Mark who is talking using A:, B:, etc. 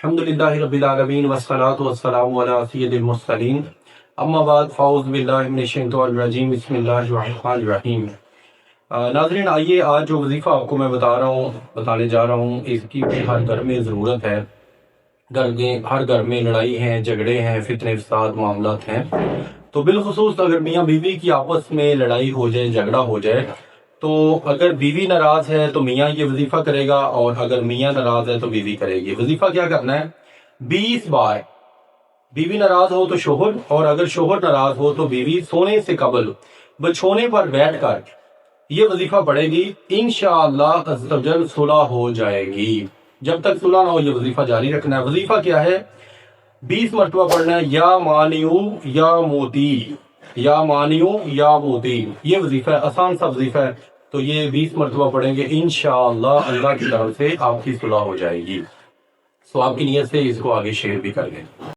A: الحمدللہ رب العالمین والصلاة والسلام علی سید المرسلین اما بعد فاعوذ باللہ من الشیطان الرجیم بسم اللہ الرحمن الرحیم۔ ناظرین آئیے آج جو وظیفہ آپ کو میں بتانے جا رہا ہوں اس کی بھی ہر گھر میں ضرورت ہے۔ ہر گھر میں لڑائی ہیں، جھگڑے ہیں، فتنے فساد معاملات ہیں، تو بالخصوص اگر میاں بیوی کی آپس میں لڑائی ہو جائے، جھگڑا ہو جائے، تو اگر بیوی ناراض ہے تو میاں یہ وظیفہ کرے گا، اور اگر میاں ناراض ہے تو بیوی کرے گی۔ وظیفہ کیا کرنا ہے؟ 20 بار بیوی ناراض ہو تو شوہر، اور اگر شوہر ناراض ہو تو بیوی سونے سے قبل بچھونے پر بیٹھ کر یہ وظیفہ پڑھے گی، انشاءاللہ عز و جل صلح ہو جائے گی۔ جب تک صلح نہ ہو یہ وظیفہ جاری رکھنا ہے۔ وظیفہ کیا ہے؟ 20 مرتبہ پڑھنا ہے، یا مانیو یا موتی، یا مانیو یا موتی۔ یہ وظیفہ ہے، آسان سا وظیفہ ہے، تو یہ 20 مرتبہ پڑھیں گے، انشاءاللہ اللہ کی طرف سے آپ کی صلح ہو جائے گی۔ سو آپ کی نیت سے اس کو آگے شیئر بھی کر دیں۔